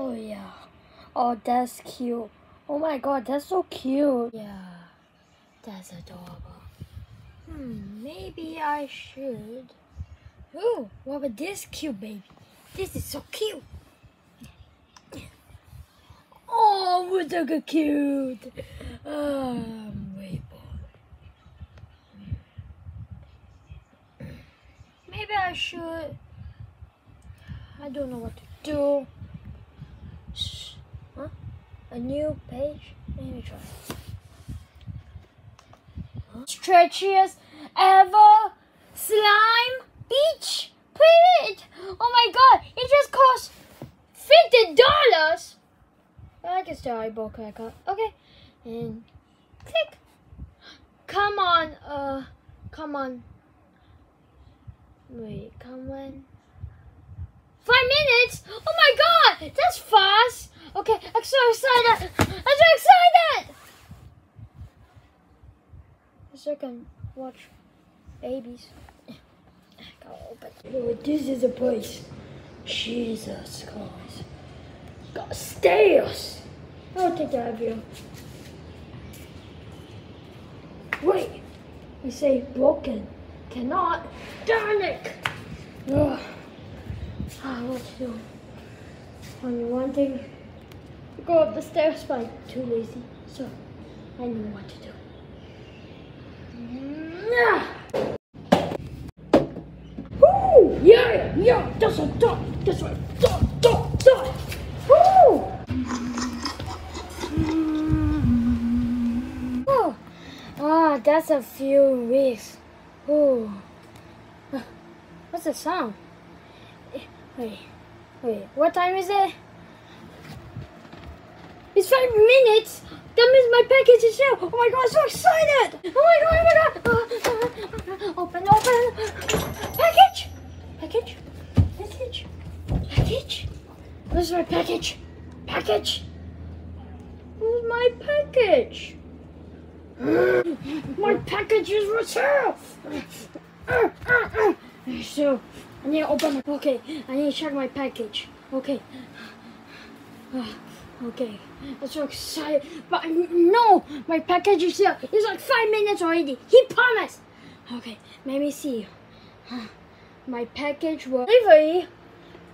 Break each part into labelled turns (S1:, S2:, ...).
S1: Oh yeah. Oh, that's cute. Oh my god, that's so cute. Yeah, that's adorable. Maybe I should. Oh, what about this cute baby? This is so cute. Oh, look how cute. Wait, maybe I should. I don't know what to do. Huh? A new page? Let me try. Huh? Stretchiest ever slime beach print. Oh my god! It just cost $50. I can still eyeball cracker. Okay, and click. Come on, come on. Wait, come on. 5 minutes? Oh my god, that's fast. Okay, I'm so excited. I'm so excited. So I can watch babies. Oh, this is a place. Jesus Christ. Got stairs. I'll take that of you. Wait, I say broken. Cannot. Darn it. Ugh. What to do? Only one thing. Go up the stairs, but I'm too lazy. So I know what to do. Woo! Yeah, that's a dot. That's right. Dot. Woo! Oh, that's a few weeks. Ooh. What's the sound? Wait, what time is it? It's 5 minutes! That means my package is here! Oh my god, I'm so excited! Oh my god! Open! Package! Where's my package? Where's my package? My package is returned! So, I need to open it. Okay, I need to check my package. Okay. Okay, I'm so excited. But no, my package is here. It's like 5 minutes already. He promised. Okay, let me see. My package was delivery,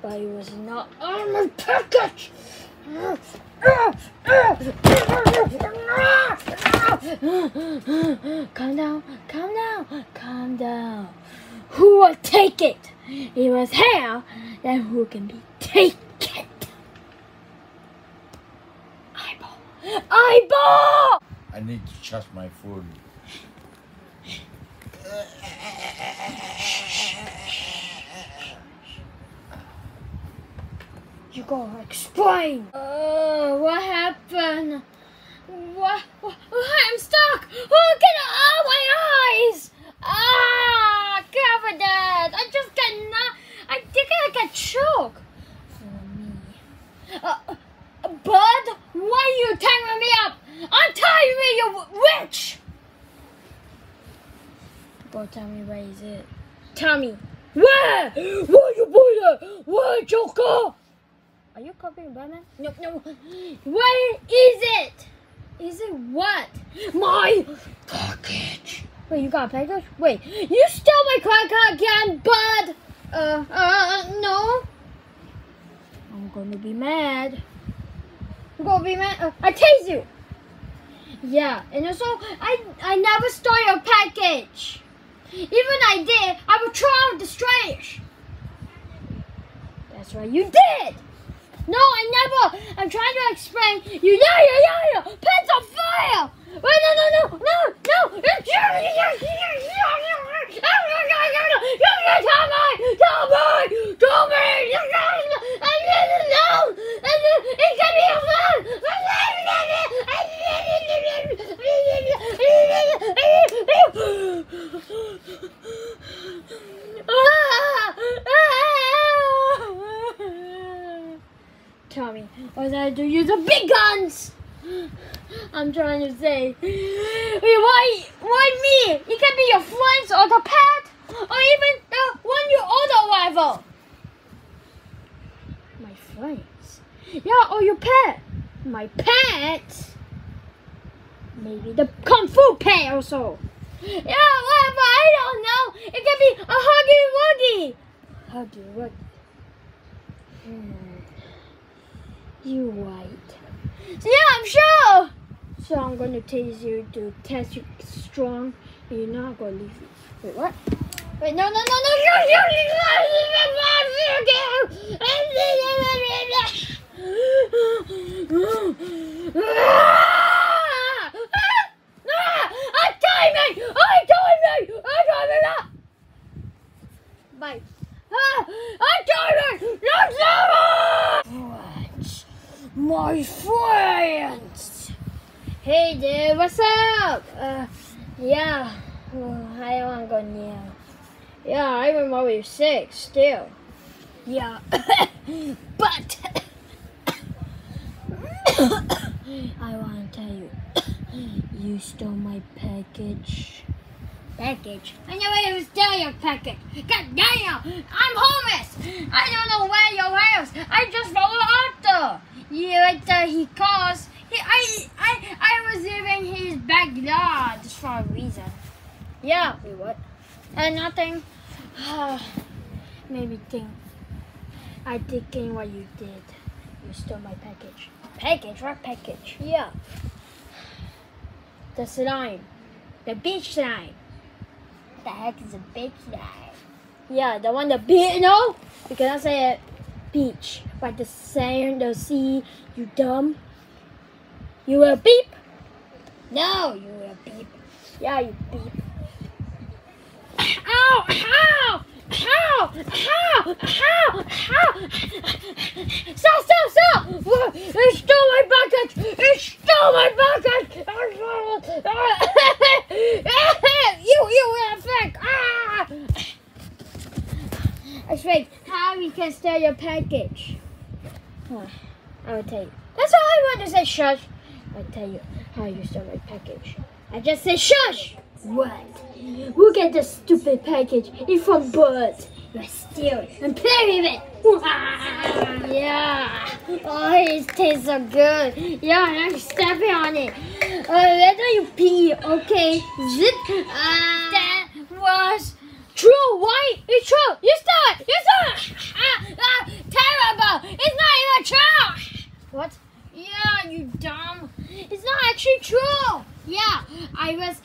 S1: but it was not on my package. Calm down. Who will take it? It was hell. Then who can be taken? Eyeball!
S2: I need to trust my food.
S1: You gotta explain. What happened? What? I'm stuck. Oh, get out of my eyes! Cover that. I just got I think I got choked. For me. Bud, why are you tying me up? I'm tying me, you witch! Go tell me where is it. Tell me. Where? Where you put it? Where, Joker? Are you copying Batman? No. Where is it? Is it what? My package. Wait, you got a package? Wait, you stole my cracker again, Bud? No. I'm gonna be mad. I tase you. Yeah, and also I never stole your package. Even I did, I would throw out the trash. That's right, you did. No, I never. I'm trying to explain. You liar. Pants on fire. Wait, no. It's you. Tell me. I didn't know. It can be a fun. Tommy, what I do use the big guns? I'm trying to say, why me? It can be your friends or the pet, or even the one you auto rival. My friends. Yeah, or your pet. My pet? Maybe the Kung Fu pet also. Yeah, whatever, I don't know. It could be a Huggy Wuggy. Huggy Wuggy. You right. So yeah, I'm sure. So I'm going to tase you to test you strong. And you're not going to leave you. Wait, what? Wait, no. I'm timing! Bye. I'm timing! Friends. My friends! Hey dude, what's up? Yeah. I don't go near. Yeah, I remember you're sick still. Yeah. But I want to tell you, you stole my package. Package? I never even stole your package. God damn! I'm homeless! I don't know where your house. I just followed Arthur. Yeah, he calls. I was in his backyard just for a reason. Yeah. Wait, what? Nothing. Maybe think. I thinking what you did. You stole my package. Package? What package? Yeah. The slime. The beach slime. What the heck is a beach slime? Yeah, the one that beach. No, you cannot say it. Beach. Like the sand, the sea. You dumb. You will beep. No, you will beep. Yeah, you beep. Ow! Ow! Ow! Ow! Ow! Ow! Stop! You stole my package! You were fake! It's fake. How we can steal your package? I will tell you. That's all I want to say. Shush. I'll tell you how you stole my package. I just say shush. What? Look at this stupid package. It's from birds. You steal it and play with it. Yeah. Oh, it tastes so good. Yeah, I'm stepping on it. Later you pee, okay? Zip. That was true. Why? It's true. You stole it. Terrible. It's not even true. What? Yeah, you dumb. It's not actually true. Yeah, I was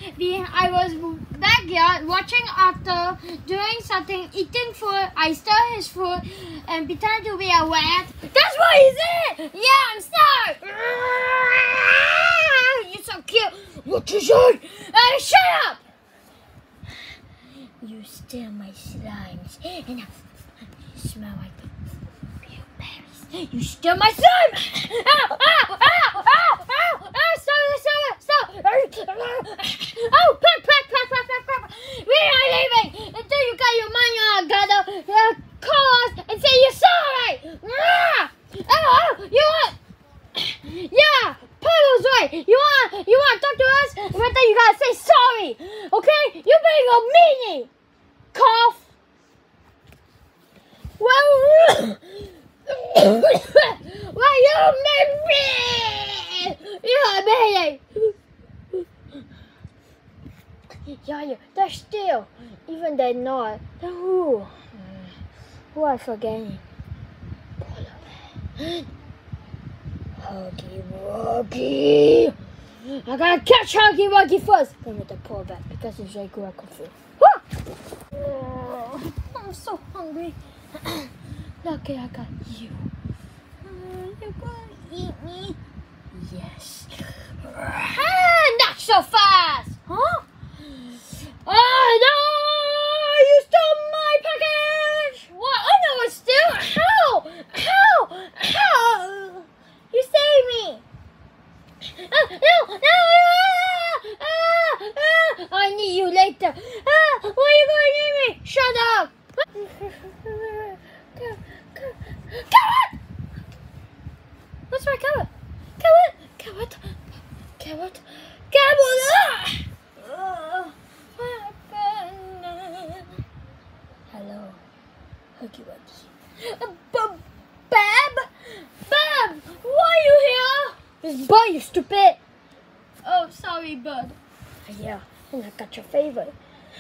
S1: backyard watching Arthur doing something, eating food. I stole his food and pretend to be a rat. That's what he said. Yeah, I'm stuck. You're so cute. What you say? Shut up. You steal my slimes and I smell like blueberries. You stole my slime. Ow! Stop! Oh, pack! We are leaving until you got your money on. Gotta call us and say you're sorry. You want? Yeah, Pablo's right. You want to talk to us? But then you gotta say sorry. Okay? You're being a meanie. Cough. Well, you made me. You're amazing. Yeah, they're still. Even they're not. They're who? Who I forgetting? Huggy Wuggy. I gotta catch Huggy Wuggy first. Then with the poor back because he's very good at Kung Fu. I'm so hungry. Lucky I got you. You're gonna eat me? Yes. Not so fast! Huh? Oh no! You stole my package! What? I know it's still. How? You saved me! No! I need you later. Why are you going to need me? Shut up! Carrot! What's my carrot? Carrot! Hello, Huggy Wuggy. Bab! It's Bud, you stupid. Oh, sorry, Bud. Yeah, and I got your favorite.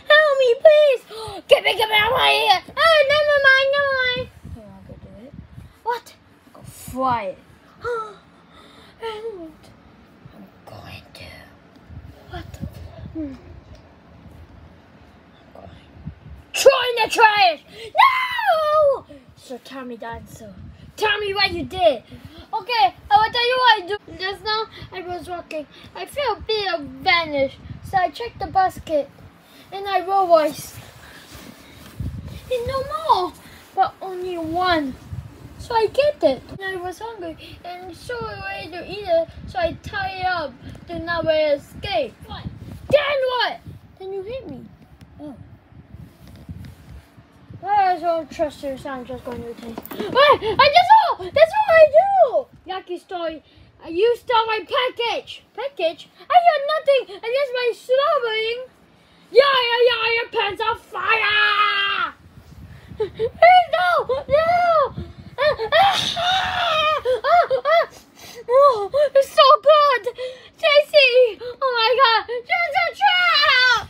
S1: Help me, please. Get me out of my ear. Oh, never mind. I'm not gonna do it. What? I'm gonna fry it. And I'm going to. What? Throw in the trash! No! So tell me the answer. Tell me what you did. Okay, I will tell you what I do. Just now, I was walking. I felt a bit of vanish. So I checked the basket. And I realized it's no more. But only one. So I get it. And I was hungry. And so ready to eat it. So I tie it up to not escape. What? Then what? Then you hit me. Oh. I don't trust you, so I'm just going to taste. Wait, I just saw! That's what I do! Yucky story. You stole my package. Package? I got nothing against my slobbering. Yeah, your pants are fire! Hey, no! Oh, it's so good! Tasty! Oh my god! Just a trap!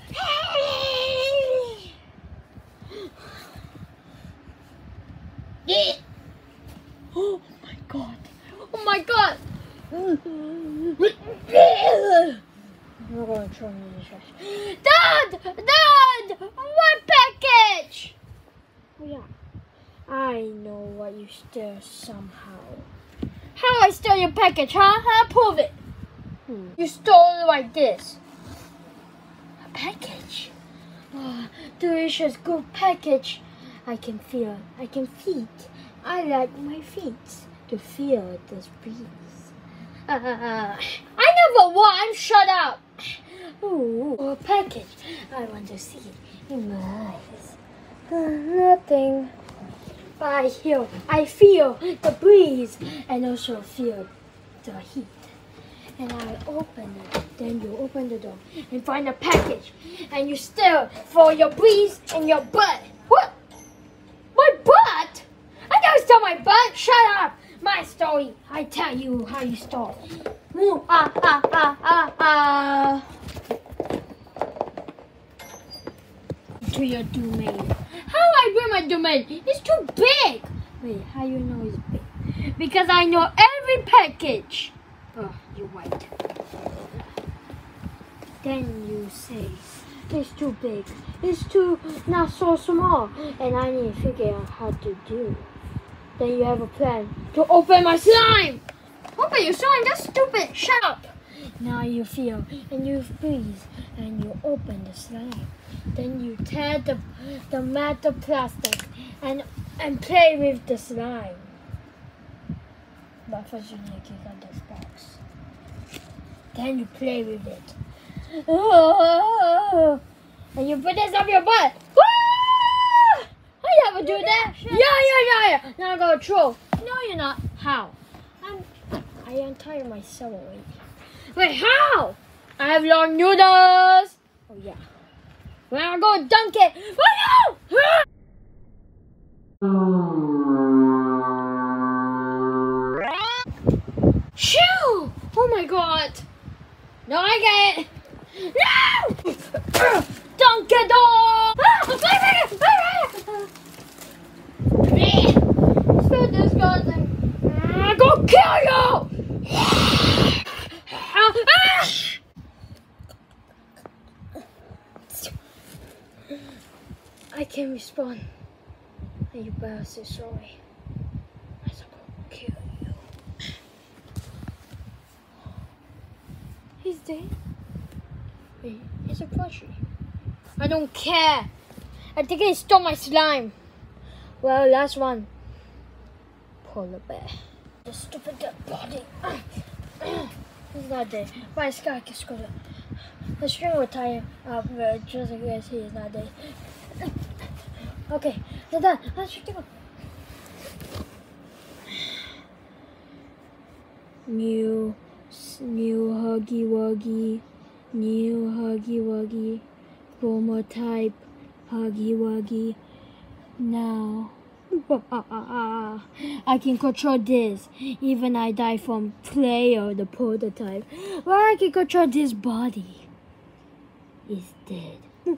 S1: Oh my god! Oh my god! I'm gonna throw me in the trash. Dad! What package? Oh yeah. I know what you stole somehow. How I stole your package, huh? Prove it. You stole it like this. A package? Oh, delicious, good package. I can feel, I can feet. I like my feet to feel this breeze. I never won. Shut up. Ooh, a package. I want to see in my eyes. Nothing. But I feel the breeze and also feel the heat. And I open it. Then you open the door and find a package. And you steal for your breeze and your butt. What? My butt? I never stole my butt. Shut up. My story. I tell you how you stole. To your domain. How I bring my domain? It's too big. Wait, how you know it's big? Because I know every package. Oh, you're right. Then you say, it's too big. It's too not so small. And I need to figure out how to do. Then you have a plan to open my slime. Open your slime? That's stupid. Shut up. Now you feel and you breathe and you open the slime. Then you tear the metal plastic and play with the slime. But first you need to kick out this box. Then you play with it. Oh, and you put this up your butt. Ah! I never do that. Yeah. Now I'm gonna throw. No, you're not. How? I untie myself already. Wait, how? I have long noodles. Oh yeah. When I go dunk it. Oh no! Shoo! Oh my god! No, I get it! No! Dunk it all! So disgusting! I'm gonna kill you! I can't respond. And you better say sorry. I'm gonna kill you. He's dead. Wait, it's a plushie. I don't care. I think he stole my slime. Well, last one. Polar bear. The stupid dead body. He's not dead. My sky can screw it. The string will tie him up just in case he is not dead. Okay, they're done. Let's check them out. New Huggy Wuggy. New Huggy Wuggy. Former type Huggy Wuggy. Now I can control this. Even I die from player, the prototype. But I can control this body. It's dead. It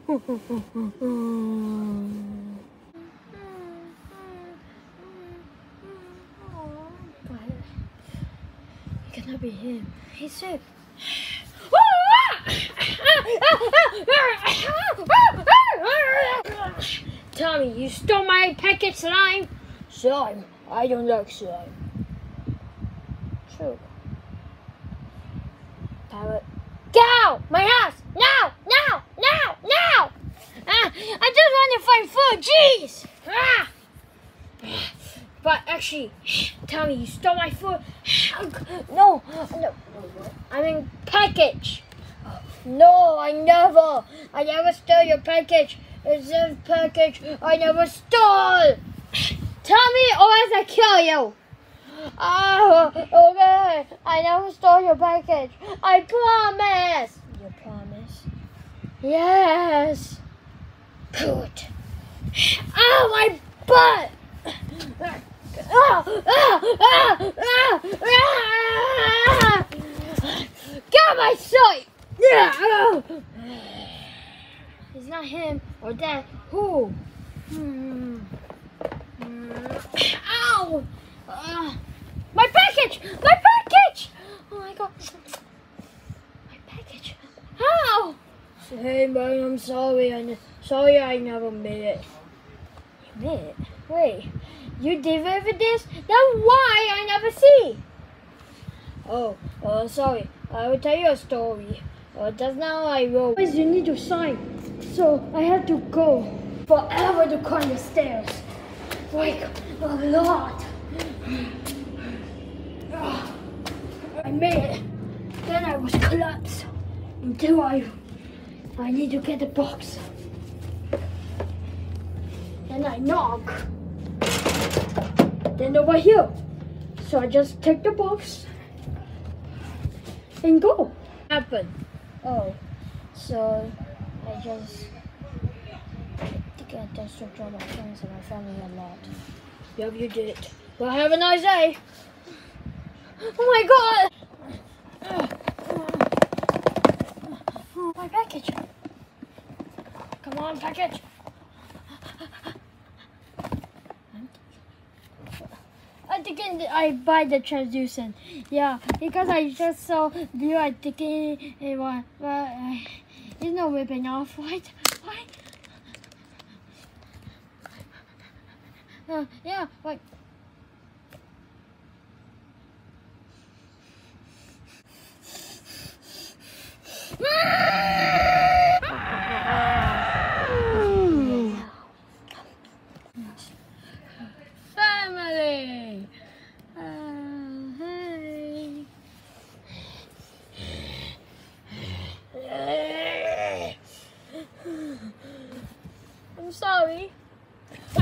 S1: cannot be him. He's sick. Tommy, you stole my packet slime. Slime? I don't like slime. True. Parrot. Get out! My house! Now! Now! Now! Now! I just want to find food. Jeez! But actually, Tommy, you stole my food. No. I mean package. No, I never stole your package. It's a package I never stole. Tommy, or else I kill you. Oh, okay. I never stole your package. I promise. You promise? Yes. Good. Ow, my butt. Get my sight. It's not him or that. Who? Ow! My package! My package! Oh my god. My package. Ow! Hey man, I'm sorry. Sorry I never made it. You made it? Wait. You delivered this? Then why I never see? Oh, sorry. I will tell you a story. Just now I wrote. Guys, you need to sign. So I have to go forever to climb the stairs. Like a lot. I made it. Then I was collapsed until I need to get the box. Then I knock. Then over here. So I just take the box and go. Happen. Oh, so I just get this to draw my friends and my family a lot. Yep, you did. Well, have a nice day. Oh my god! My package. Come on, package. I think I buy the translucent. Yeah, because I just saw blue. I think it was, but it's not ripping off. Why? Yeah, like. Family. Hey. I'm sorry. No.